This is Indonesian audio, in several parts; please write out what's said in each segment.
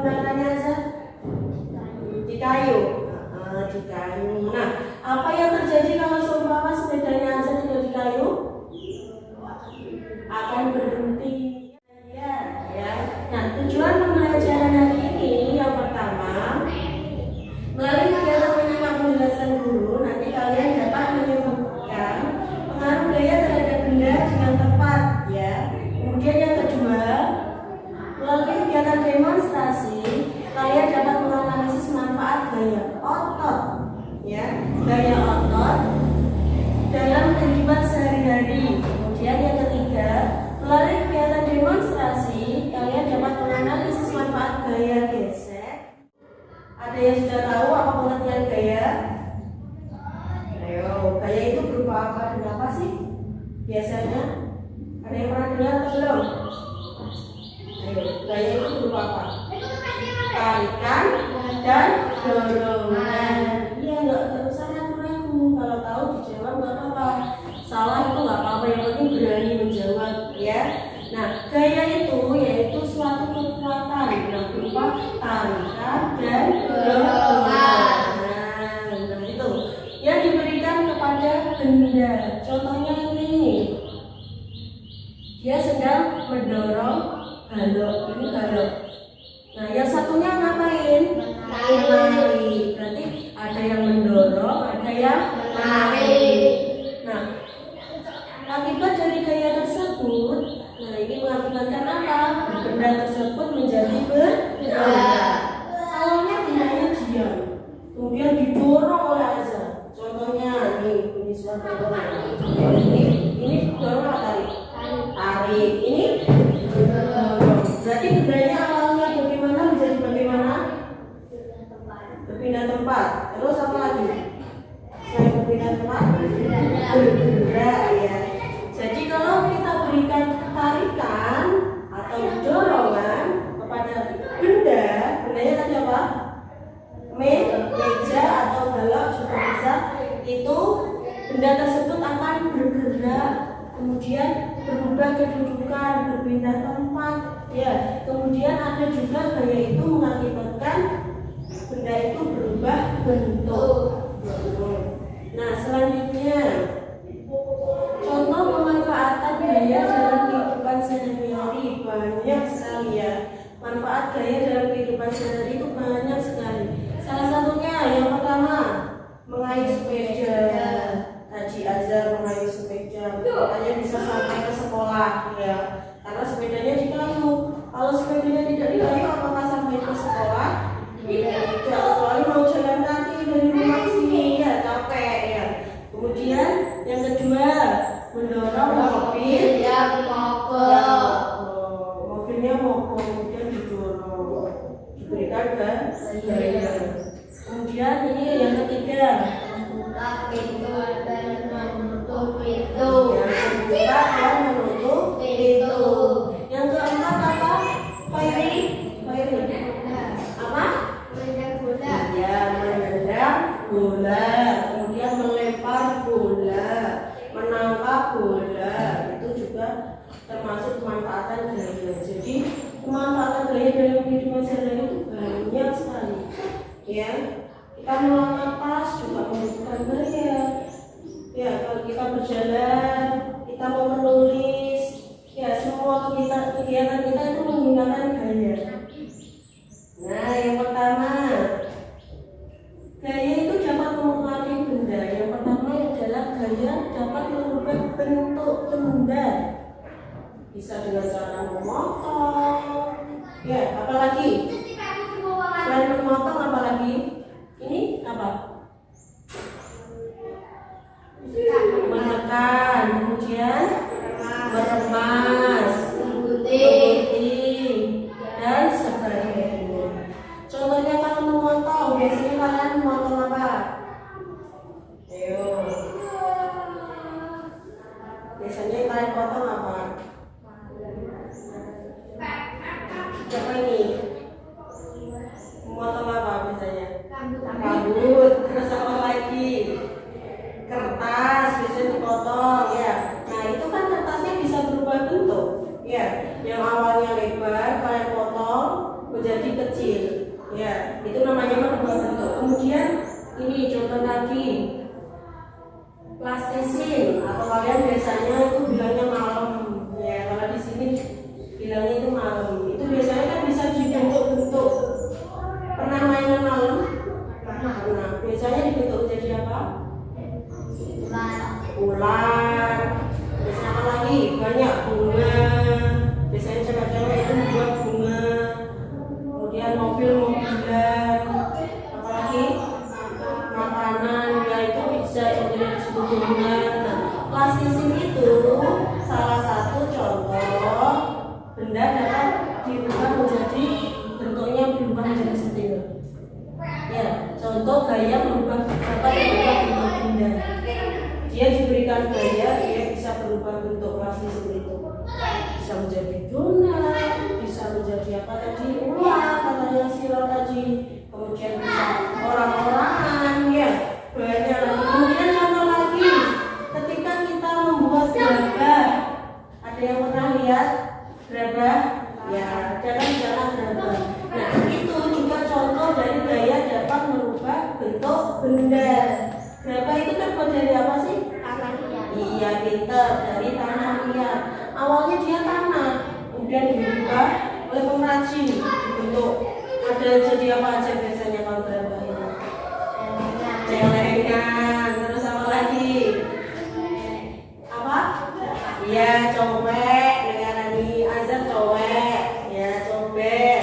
menggunakannya Azhar? Di kayu. Di kayu. Nah, apa yang terjadi kalau seumpama sepedanya Azhar tidak di kayu? Akan berhenti. Ya. Nah, tujuan pembelajaran hari ini yang pertama, melalui kegiatan menyimak penjelasan guru, nanti kalian dapat menyebutkan pengaruh gaya terhadap benda dengan tepat, ya. Kemudian yang kedua, melalui kegiatan demonstrasi, kalian dapat menganalisis manfaat gaya otot, ya, gaya otot dalam kehidupan sehari-hari. Kemudian yang ketiga, melalui kegiatan demonstrasi, kalian dapat menganalisis manfaat gaya gesek. Ada yang sudah tahu apa pengertian gaya? Ayo, gaya itu berupa apa dan apa sih? Biasanya, ada yang pernah dengar atau belum? Ayo, gaya itu berupa apa? Tarikan dan dorongan. Iya, nggak usah ragu-ragu. Kalau tahu dijawab nggak apa-apa. Salah itu nggak apa-apa, yang penting berani menjawab, ya. Nah, gaya itu yaitu suatu kekuatan yang berupa tarikan dan dorongan. Nah, itu yang diberikan kepada benda. Contohnya ini, dia sedang mendorong balok. Ini balok. Nah, yang satunya ngapain? Menarik. Berarti ada yang mendorong, ada yang menarik. Nah, akibat dari gaya tersebut, nah ini mengakibatkan apa? Benda tersebut menjadi bergerak. Awalnya bendanya diam, kemudian didorong oleh Azhar. Contohnya ini suatu dorong. Ini dorong apa tarik? Tarik. Ini dorong. Berarti bendanya awalnya bagaimana menjadi bagaimana? Berpindah tempat. Terus apa lagi? Selain berpindah tempat, bergerak, ya. Jadi kalau kita berikan tarikan atau dorongan kepada benda, bendanya tadi apa? Meja atau balok juga bisa. Itu benda tersebut akan bergerak, kemudian berubah kedudukan, berpindah tempat, ya. Kemudian ada juga gaya itu mengakibatkan benda itu berubah bentuk. Nah, selanjutnya, contoh pemanfaatan gaya dalam kehidupan sehari-hari banyak sekali, ya. Manfaat gaya dalam kehidupan sehari-hari itu banyak sekali. Salah satunya yang pertama, mengayuh sepeda. Haji Azhar mengayuh sepeda, makanya bisa sampai ke sekolah, ya. Karena sepedanya di kayu. Kalau sepedanya tidak di kayu, apakah sampai ke sekolah? Tidak, kecuali mau jalan kaki dari rumah sini, ya capek, ya. Kemudian yang kedua, mendorong mobil yang mogok. Mobilnya mogok, kemudian didorong, diberikan gaya. Kemudian ini yang ketiga, membuka pintu dan menutup pintu. Membuka dan menutup pintu. Yang keempat apa? Firing. Apa? Menendang bola. Ya, menendang bola. Kemudian melempar bola, menangkap bola. Itu juga termasuk pemanfaatan gaya. Jadi pemanfaatan gaya dalam kehidupan sehari-hari itu banyak sekali, ya. Kita mau napas juga membutuhkan gaya, ya. Kalau kita berjalan, kita mau menulis, ya, semua kegiatan kita itu menggunakan gaya. Nah, yang pertama, gaya itu dapat mempengaruhi benda. Yang pertama adalah gaya dapat merubah bentuk benda. Bisa dengan cara memotong, ya. Apalagi? Selain memotong, apalagi? Ini apa? Menekan. lagi? Plastisin, atau kalian biasanya itu bilangnya malam. Ya, kalau di sini bilangnya itu malam. Itu biasanya kan bisa dibentuk-bentuk. Pernah mainan malam? Pernah. Biasanya dibentuk jadi apa? Ular. Biasanya apa lagi? Banyak bunga. Biasanya cewek-cewek itu membuat bunga. Kemudian mobil-mobilan. Apalagi makanan, ya itu bisa jadi disebut bunga. Nah, plastisin itu salah satu contoh benda dapat dirubah menjadi bentuknya berubah menjadi seperti itu. Ya, contoh gaya berubah dapat berubah bentuk benda. Dia diberikan gaya, dia bisa berubah bentuk plastisin itu. Bisa menjadi donat, bisa menjadi apa tadi? Ular, katanya Sila tadi. Kemudian bisa orang-orangan, ya banyak lagi. Kemudian contoh lagi, ketika kita membuat gerabah, ada yang pernah lihat gerabah? Ya, ada kan jalan gerabah. Nah, itu juga contoh dari gaya dapat merubah bentuk benda. Gerabah itu terbuat dari apa sih? Tanah liat. Iya, pintar, dari tanah liat. Awalnya dia tanah, kemudian diubah oleh pengrajin dibentuk. Ada jadi apa aja biasanya kalau gerabah ini? Celengan. Terus apa lagi? Apa? Iya, cobek. Negara ini Azhar cobek. Ya, cobek.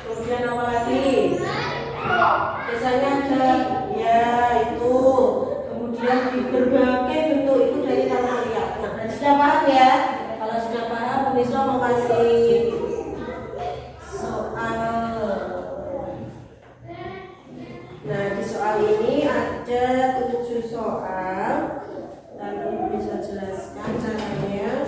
Kemudian apa lagi? Biasanya ada, ya itu. Kemudian di berbagai bentuk itu dari tanah liat. Nah, sudah paham ya? Kalau sudah paham, Bu Niswa mau kasih soal. Nah, di soal ini ada 7 soal. Lalu bisa jelaskan caranya.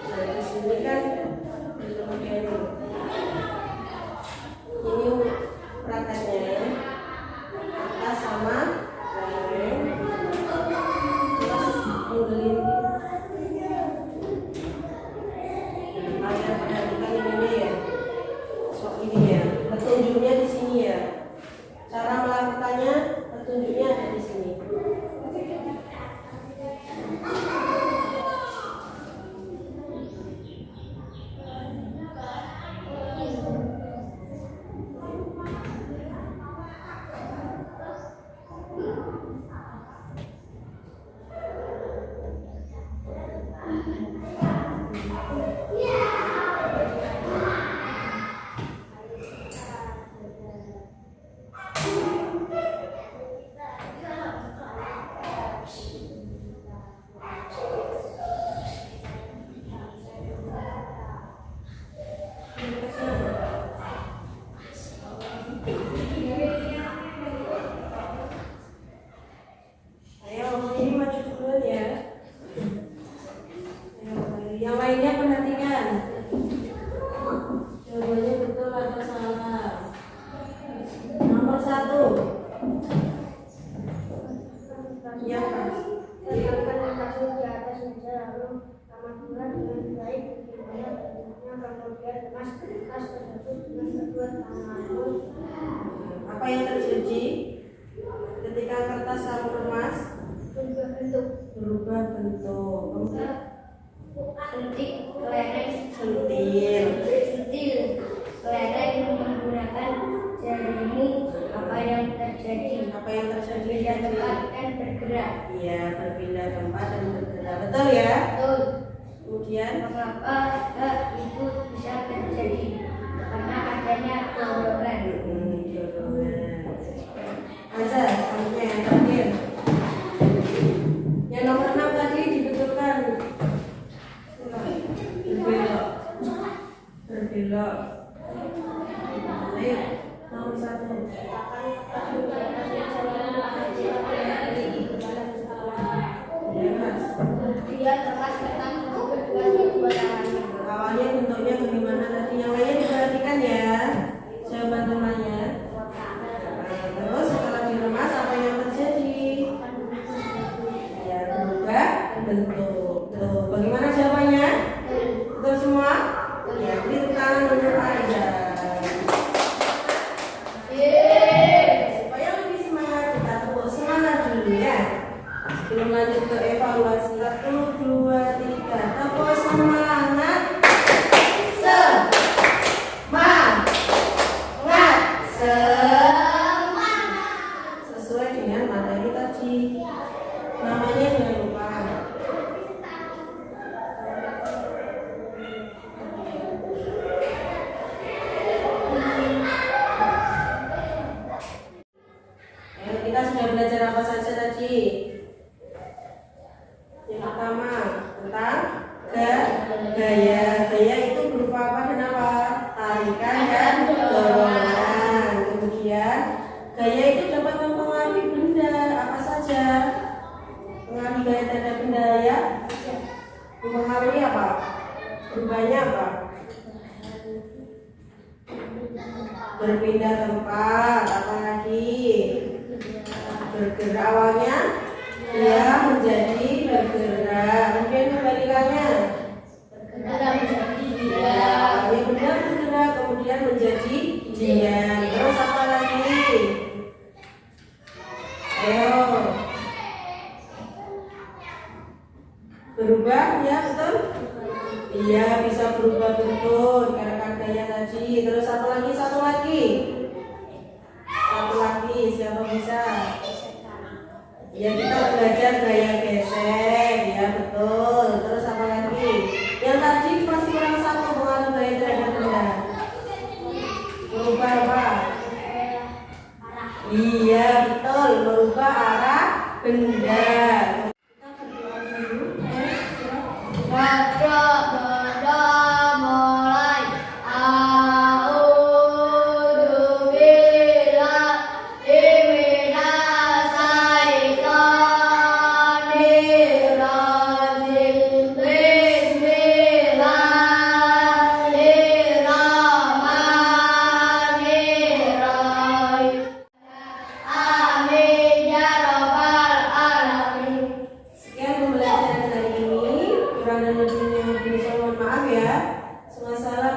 Nah, di sini kan ini prakteknya atas sama lereng. Terus modelin. Kalian perhatikan ini ya. So ini ya. Petunjuknya di sini ya. Cara melakukannya petunjuknya ada di sini. Ayo, ini maju duluan ya. Yang lainnya perhatikan. Jawabannya betul atau salah. Nomor 1. Ya, Letakkan kasur di atas meja lalu ramatkan dengan baik bagaimana bentuknya kemudian kemas tas tersebut dengan kedua tanganmu. apa yang terjadi ketika kertas kamu kemas? Berubah bentuk. Berubah bentuk. Kemudian Sentik, kelereng, sentil. sentil, kelereng menggunakan jarimu. Apa yang terjadi? Apa yang terjadi? Pindah tempat dan bergerak. Iya, berpindah tempat dan bergerak. Betul ya? Betul. Kemudian Mengapa hal itu bisa terjadi? Karena adanya dorongan. dorongan. Azhar, selanjutnya yang terakhir. Yang nomor 6 tadi dibetulkan. Berbelok. Berbelok. Ayo, nomor 1. Ya, Mas. Dia terpas ketan kedua tangannya. Awalnya bentuknya bagaimana tadi? Yang lainnya diperhatikan ya. Jawaban temannya. Nah, terus setelah diremas apa yang terjadi? Ya, berubah bentuk. Tuh, bagaimana jawabannya? Betul semua? Ya, beri tepuk berpindah tempat, apalagi bergerak. Awalnya dia menjadi bergerak, kemudian kebalikannya benda bergerak kemudian menjadi diam. Terus apa lagi? Ayo, berubah ya, betul? Iya, bisa berubah betul karena gaya tadi. Terus satu lagi siapa bisa? Ya, kita belajar gaya gesek, ya betul. Terus apa lagi? Yang tadi masih kurang satu, pengaruh gaya terhadap benda. Merubah apa? Iya betul, merubah arah benda. Kita berdoa dulu. Sekian pembelajaran hari ini. Kurang dan lebihnya mohon maaf ya. Wassalamualaikum